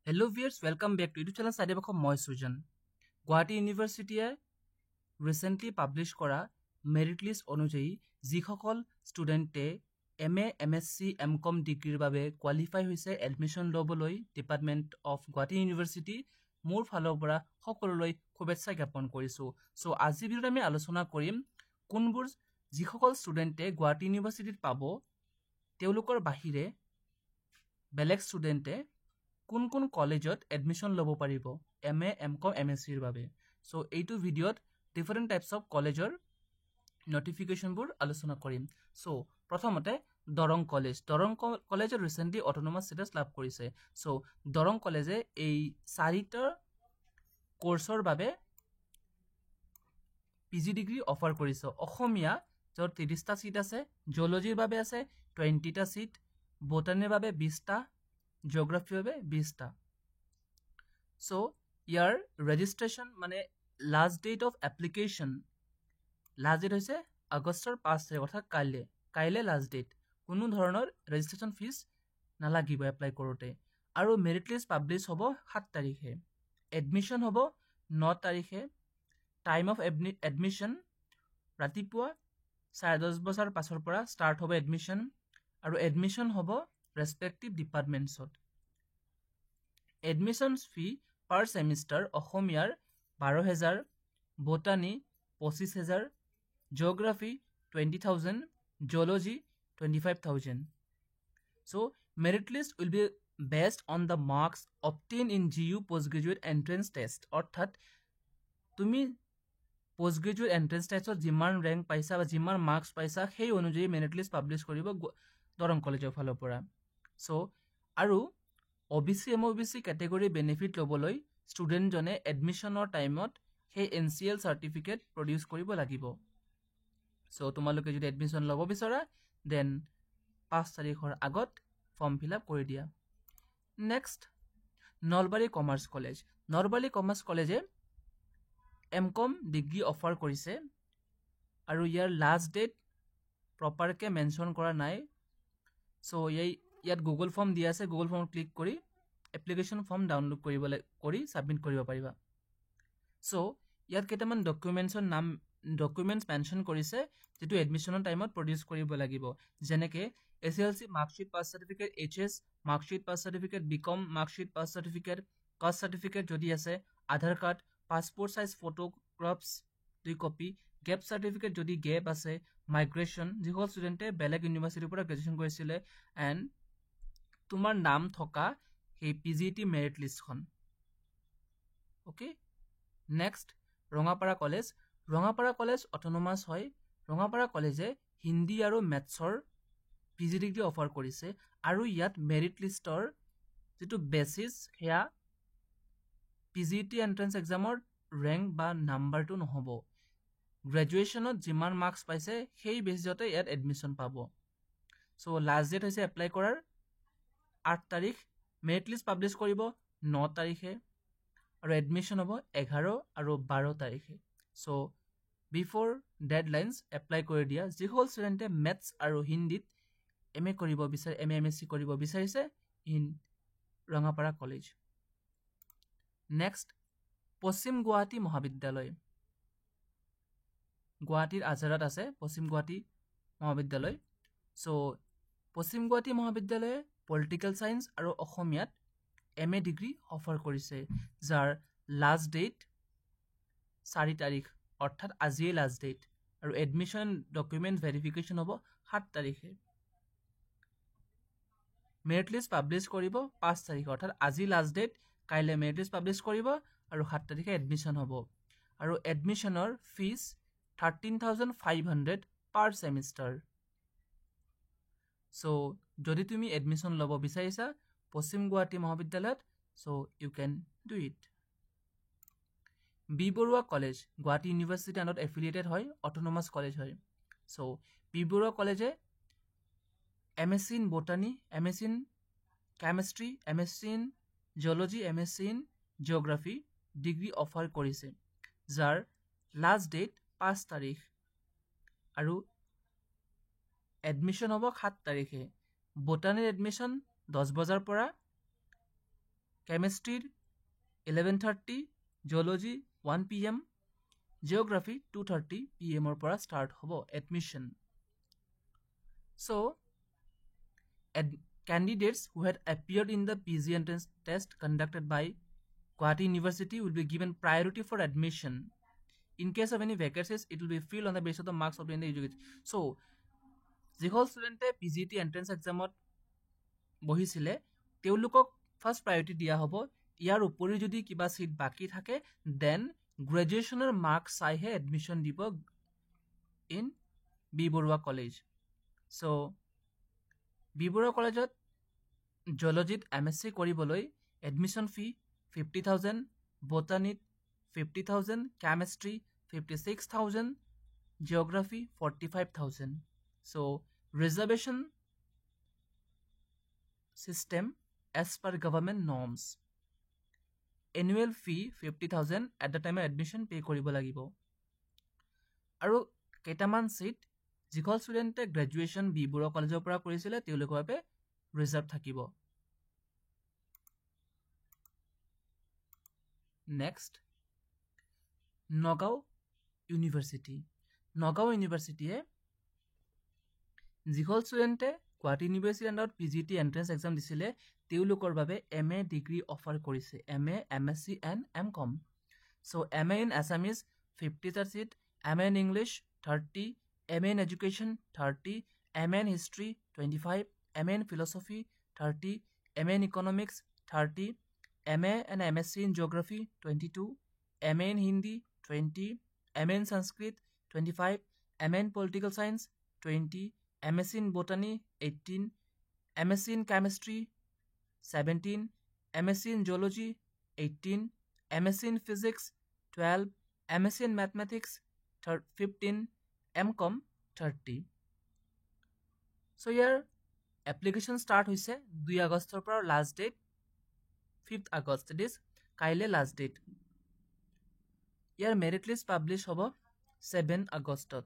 Hello viewers, welcome back to YouTube channel Side of Moi Sujan. Guwahati University recently published kora merit list অনুযায়ী যিসকল ষ্টুডেণ্টে MA, MSc, MCom ডিগ্ৰীৰ বাবে qualify হৈছে admission ল'বলৈ department of Guwahati university মোৰ ফালৰ পৰা সকলোলৈ শুভেচ্ছা জ্ঞাপন কৰিছোঁ। চ' আজি ভিডিঅ'ত আমি আলোচনা কৰিম কোনবোৰ যিসকল ষ্টুডেণ্টে গুৱাহাটী ইউনিভাৰ্চিটিত পাব তেওঁলোকৰ বাহিৰে বেলেগ ষ্টুডেণ্টে কোন কোন কলেজত এডমিশ্যন ল'ব পাৰিব MA, MCom, MScৰ বাবে। চ' এইটো ভিডিঅ'ত ডিফাৰেণ্ট টাইপছ অফ কলেজৰ নটিফিকেশ্যনবোৰ আলোচনা কৰিম। চ' প্ৰথমতে দৰং কলেজে ৰিচেণ্টলি অট'নমাছ ষ্টেটাছ লাভ কৰিছে। চ' দৰং কলেজে এই 4টা কোৰ্চৰ বাবে PG ডিগ্ৰী অফাৰ কৰিছে। অসমীয়া য'ত 30টা চিট আছে, জিঅ'লজিৰ বাবে আছে 20টা চিট, বটানীৰ বাবে 20টা, জিঅ'গ্ৰাফিৰ বাবে 20টা। চ' ইয়াৰ ৰেজিষ্ট্ৰেশ্যন মানে লাষ্ট ডেট অফ এপ্লিকেশ্যন হৈছে আগষ্টৰ 5 তাৰিখ অৰ্থাৎ কাইলৈ লাষ্ট ডেট। কোনো ধৰণৰ ৰেজিষ্ট্ৰেশ্যন ফিজ নালাগিব এপ্লাই কৰোঁতে। আৰু মেৰিট লিষ্ট পাব্লিছ হ'ব 7 তাৰিখে, এডমিশ্যন হ'ব 9 তাৰিখে। টাইম অফ এডমিশ্যন ৰাতিপুৱা 10:30 বজাৰ পাছৰ পৰা ষ্টাৰ্ট হ'ব এডমিশ্যন, আৰু এডমিশ্যন হ'ব ৰেচপেক্টিভ ডিপাৰ্টমেণ্টছত। এডমিশ্যন ফি পাৰ ছেমিষ্টাৰ অসমীয়াৰ 12,000, botany 25,000, geography 20,000, geology 25,000. So, merit list will be based on the marks obtained in GU postgraduate entrance test. অৰ্থাৎ তুমি postgraduate entrance testত যিমান ৰেংক পাইছা বা যিমান মাৰ্কছ পাইছা সেই অনুযায়ী মেৰিট লিষ্ট পাব্লিছ কৰিব দৰং কলেজৰ ফালৰ পৰা। চ' আৰু OBC MOBC কেটেগৰী বেনিফিট ল'বলৈ ষ্টুডেণ্টজনে এডমিশ্যনৰ টাইমত সেই NCL চাৰ্টিফিকেট প্ৰডিউচ কৰিব লাগিব। চ' তোমালোকে যদি এডমিশ্যন ল'ব বিচৰা দেন 5 তাৰিখৰ আগত ফৰ্ম ফিল আপ কৰি দিয়া। নেক্সট, নলবাৰী কমাৰ্চ কলেজে MCom ডিগ্ৰী অফাৰ কৰিছে, আৰু ইয়াৰ লাষ্ট ডেট প্ৰপাৰকৈ মেনশ্যন কৰা নাই। চ' ইয়াত গুগল ফৰ্ম দিয়া আছে, গুগল ফৰ্ম ক্লিক কৰি এপ্লিকেশ্যন ফৰ্ম ডাউনলোড কৰি ছাবমিট কৰিব পাৰিবা। চ' ইয়াত কেইটামান ডকুমেণ্টছ মেনশ্যন কৰিছে যিটো এডমিশ্যনৰ টাইমত প্ৰডিউচ কৰিব লাগিব, যেনেকৈ SSLC marksheet, pass certificate, HS marksheet, pass certificate, BCom marksheet, pass certificate, caste certificate যদি আছে, Aadhaar card, passport size photographs 2 copy, gap certificate যদি গেপ আছে, মাইগ্ৰেশ্যন যিসকল ষ্টুডেণ্টে বেলেগ ইউনিভাৰ্চিটিৰ পৰা গ্ৰেজুৱেশ্যন কৰিছিলে, এণ্ড তোমাৰ নাম থকা সেই PGT মেৰিট লিষ্টখন। Okay, next Rangapara college autonomous হয়। ৰঙাপাৰা কলেজে হিন্দী আৰু মেথছৰ PG ডিগ্ৰী অফাৰ কৰিছে, আৰু ইয়াত মেৰিট লিষ্টৰ যিটো বেচিছ সেয়া PGT এণ্ট্ৰেন্স এক্সামৰ ৰেংক বা নাম্বাৰটো নহ'ব, গ্ৰেজুৱেশ্যনত যিমান মাৰ্কছ পাইছে সেই বেচিছতে ইয়াত এডমিশ্যন পাব। চ' লাষ্ট ডেট হৈছে এপ্লাই কৰাৰ 8 তাৰিখ, মেৰিট লিষ্ট পাব্লিছ কৰিব 9 তাৰিখে, আৰু এডমিশ্যন হ'ব 11 আৰু 12 তাৰিখে। চ' বিফ'ৰ ডেডলাইনছ এপ্লাই কৰি দিয়া যিসকল ষ্টুডেণ্টে মেথছ আৰু হিন্দীত MA MSc কৰিব বিচাৰিছে ইন ৰঙাপাৰা কলেজ। নেক্সট, পশ্চিম গুৱাহাটী মহাবিদ্যালয়, গুৱাহাটীৰ আজাৰাত আছে পশ্চিম গুৱাহাটী মহাবিদ্যালয়। চ' পশ্চিম গুৱাহাটী মহাবিদ্যালয়ে পলিটিকেল ছায়েন্স আৰু অসমীয়াত MA ডিগ্ৰী অফাৰ কৰিছে, যাৰ লাষ্ট ডেট 4 তাৰিখ অৰ্থাৎ আজিয়ে লাষ্ট ডেট, আৰু এডমিশ্যন ডকুমেণ্ট ভেৰিফিকেশ্যন হ'ব 7 তাৰিখে। মেৰিট লিষ্ট পাব্লিছ কৰিব 5 তাৰিখে অৰ্থাৎ আজি লাষ্ট ডেট, কাইলৈ মেৰিট লিষ্ট পাব্লিছ কৰিব, আৰু 7 তাৰিখে এডমিশ্যন হ'ব। আৰু এডমিশ্যনৰ ফিজ 13,500 পাৰ ছেমিষ্টাৰ। চ' যদি তুমি এডমিশ্যন ল'ব বিচাৰিছা পশ্চিম গুৱাহাটী মহাবিদ্যালয়ত, so' you can do it. B Barua college Guwahati university আণ্ডাৰত এফিলিয়েটেড হয়, অট'নমাছ কলেজ হয়। চ' বি বৰুৱা কলেজে MSc in botany, MSc in chemistry, MSc in geology, MSc in geography degree offer কৰিছে, যাৰ লাষ্ট ডেট 5 তাৰিখ, আৰু এডমিশ্যন হ'ব 7 তাৰিখে। বটানীৰ এডমিশ্যন 10 বজাৰ পৰা chemistry 11:30, geology 1 p.m, geography 2:30 p.m or para start hobo admission. So candidates who had appeared in the PG entrance test conducted by Guwahati University will be given priority for admission. In case of any vacancies, it will be filled on the basis of the marks obtained in the education. So, যিসকল ষ্টুডেণ্টে PGT entrance এক্সামত বহিছিলে তেওঁলোকক first priority দিয়া হ'ব। ইয়াৰ উপৰি যদি কিবা seat বাকি থাকে then গ্ৰেজুৱেশ্যনৰ মাৰ্কছ চাইহে এডমিশ্যন দিব in B Barua College. So B Barua কলেজত জিঅ'লজিত MSc কৰিবলৈ এডমিশ্যন ফি 50,000, বটানীত 50,000, chemistry 56,000, geography 45,000. So reservation system as per government norms. Annual fee 50,000 at the time of admission pay koribo lagibo. Aru ketaman seat যিসকল ষ্টুডেণ্টে graduation B Barua কলেজৰ পৰা কৰিছিলে তেওঁলোকৰ বাবে ৰিজাৰ্ভ থাকিব। Next Nagaon university. নগাঁও ইউনিভাৰ্চিটিয়ে যিসকল ষ্টুডেণ্টে গুৱাহাটী ইউনিভাৰ্চিটিৰ আণ্ডাৰত PGT এণ্ট্ৰেঞ্চ এক্সাম দিছিলে তেওঁলোকৰ বাবে MA ডিগ্ৰী অফাৰ কৰিছে, MA, MSc and MCom. So MA in Assamese 50টা seat, MA in English 30, MA in Education 30, MA in History 25, MA in Philosophy 30, MA in Economics 30, MA and MSc in Geography 22, MA in Hindi 20, MA in Sanskrit 25, MA in Political Science 20, MSc in Botany 18, MSc in Chemistry 17, MSc in Geology 18, MSc in Physics 12, MSc in Mathematics 15, MCom 30. So here application start hoise 2 আগষ্টৰ পৰা last date 5th August, it is কাইলে last date. Here merit list publish hobo 7 Augustত.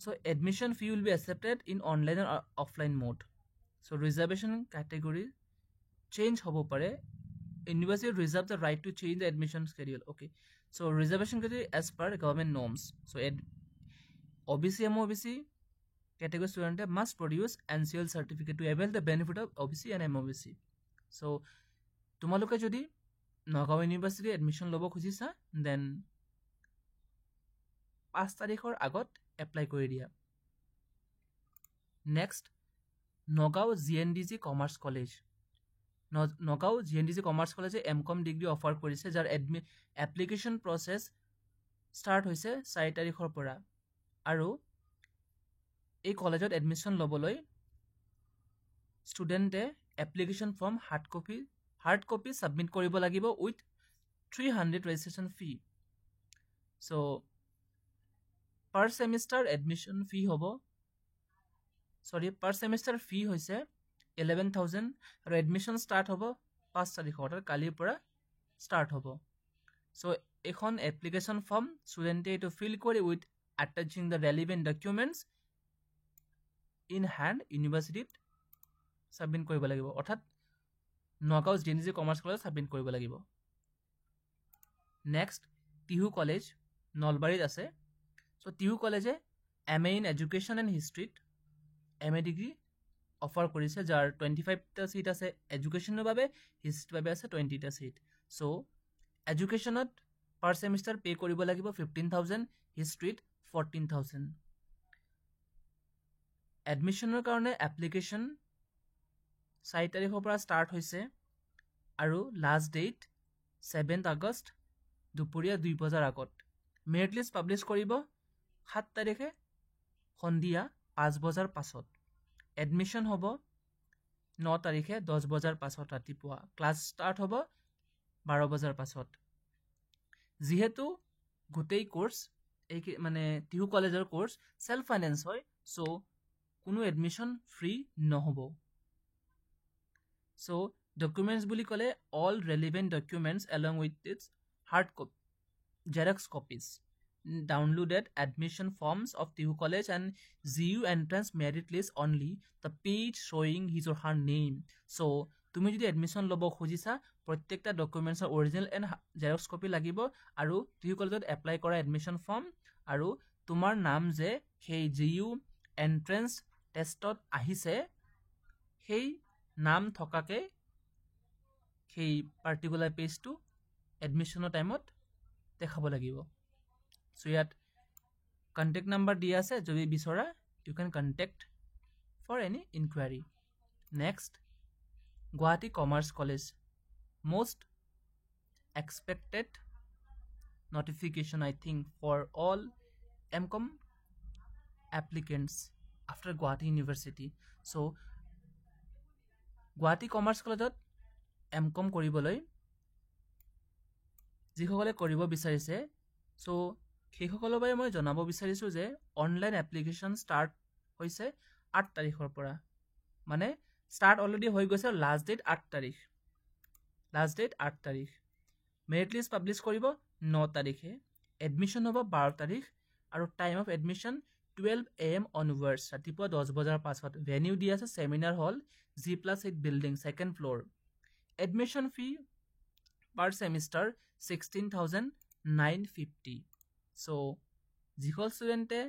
So admission fee will be accepted in online or offline mode. So reservation category change hobo pare. University reserve the right to change the admission schedule. Okay. So reservation category as per government norms. So OBC MOBC category student must produce NCL certificate to avail the benefit of OBC and MOBC. So তোমালোকে যদি Nagaon university admission ল'ব খুজিছা then 5 তাৰিখৰ আগত apply কৰি দিয়া। Next Nagaon GNDC commerce college. Nagaon GNDC commerce কলেজে MCom degree offer কৰিছে যাৰ এপ্লিকেশ্যন প্ৰচেছ ষ্টাৰ্ট হৈছে 4 তাৰিখৰ পৰা। আৰু এই কলেজত এডমিশ্যন ল'বলৈ ষ্টুডেণ্টে application form hard copy submit কৰিব লাগিব with 300 registration fee. So' per semester admission fee হ'ব পাৰ ছেমিষ্টাৰ ফি হৈছে 11,000 আৰু এডমিশ্যন ষ্টাৰ্ট হ'ব 5 তাৰিখৰ অৰ্থাৎ কালিৰ পৰা ষ্টাৰ্ট হ'ব। চ' এখন এপ্লিকেশ্যন ফৰ্ম ষ্টুডেণ্টে এইটো ফিল কৰি with attaching the relevant documents in hand ইউনিভাৰ্চিটিত ছাবমিট কৰিব লাগিব, অৰ্থাৎ Nagaon GNDC commerce college submit কৰিব লাগিব। নেক্সট টিহু কলেজ নলবাৰীত আছে। চ' টিহু কলেজে MA in Education and Historyত MA degree offer কৰিছে যাৰ 25টা সিট আছে এডুকেশ্যনৰ বাবে, হিষ্ট্ৰীৰ বাবে আছে 20টা সিট। চ' এডুকেশ্যনত পাৰ ছেমিষ্টাৰ পে' কৰিব লাগিব 15,000, হিষ্ট্ৰীত 14,000। এডমিশ্যনৰ কাৰণে এপ্লিকেশ্যন 4 তাৰিখৰ পৰা ষ্টাৰ্ট হৈছে আৰু লাষ্ট ডেট 7 আগষ্ট দুপৰীয়া 2 বজাৰ আগত। মেৰিট লিষ্ট পাব্লিছ কৰিব 7 তাৰিখে সন্ধিয়া 5 বজাৰ পাছত। এডমিশ্যন হ'ব 9 তাৰিখে 10 বজাৰ পাছত ৰাতিপুৱা। ক্লাছ ষ্টাৰ্ট হ'ব 12 বজাৰ পাছত। যিহেতু গোটেই কোৰ্চ এই মানে টিহু কলেজৰ কোৰ্চ সেলফ ফাইনেন্স হয়, চ' কোনো এডমিশ্যন ফ্ৰী নহ'ব। চ' ডকুমেণ্টছ বুলি ক'লে all relevant documents along with its hard copy xerox copies downloaded admission forms of Tihu College and GU entrance merit list only, the page showing his or her name. So to তুমি যদি admission ল'ব খুজিছা প্ৰত্যেকটা ডকুমেণ্টছৰ original and Xerox copy লাগিব আৰু টিহু কলেজত apply কৰা admission form আৰু তোমাৰ নাম যে সেই জিইউ এন্ট্ৰেন্স টেষ্টত আহিছে সেই নাম থকাকে সেই পাৰ্টিকুলাৰ পেজটো এডমিশ্যনৰ টাইমত দেখাব লাগিব সো ইয়াত কন্টেক্ট নাম্বাৰ দিয়া আছে যদি বিচৰা you can contact for any enquiry next Guwahati Commerce College most expected notification I think for all MCOM applicants after Guwahati University so Guwahati Commerce College MCOM কৰিবলৈ যিসকলে কৰিব বিচাৰিছে so সেইসকলৰ বাবে মই জনাব বিচাৰিছো যে অনলাইন এপ্লিকেশন ষ্টাৰ্ট হৈছে 8 তাৰিখৰ পৰা মানে start already হৈ গৈছে লাষ্ট ডেট 8 তাৰিখ মেৰিট লিষ্ট পাবলিশ কৰিব 9 তাৰিখে এডমিশ্যন হ'ব 12 তাৰিখ আৰু time of admission 12 AM onwards ৰাতিপুৱা 10 বজাৰ পাছত ভেনিউ দি আছে seminar hall G+8 building second floor admission fee per semester 16,950 so যিসকল ষ্টুডেণ্টে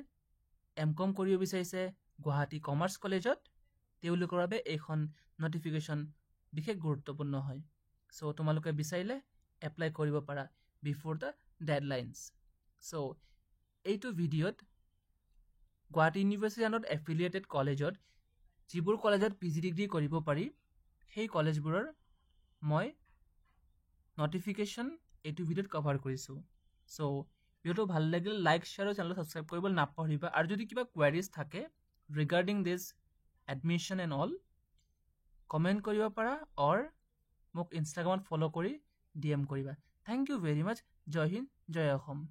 এমকম কৰিব বিচাৰিছে গুৱাহাটী কমাৰ্চ কলেজত তেওঁলোকৰ বাবে এখন নটিফিকেশন বিশেষ গুৰুত্বপূৰ্ণ হয় সো তোমালোকে বিচাৰিলে এপ্লাই কৰিব পাৰা বিফোৰ দ্য ডেডলাইনস সো এইটো ভিডিঅ'ত গুৱাহাটী ইউনিভাৰ্চিটি আণ্ডত এফিলিয়েটেড কলেজত যিবোৰ কলেজত পিজি ডিগ্ৰী কৰিব পাৰি সেই কলেজবোৰৰ মই নটিফিকেশন এইটো ভিডিঅ'ত কভাৰ কৰিছো সো ভিডিঅ'টো ভাল লাগিল লাইক শেয়াৰ আৰু চেনেল সাবস্ক্ৰাইব কৰিবলৈ নাপাহৰিবা আৰু যদি কিবা কোৱেৰিজ থাকে regarding this admission and all comment koriba para or mok Instagram follow kori DM koriba thank you very much jai hind jai Assam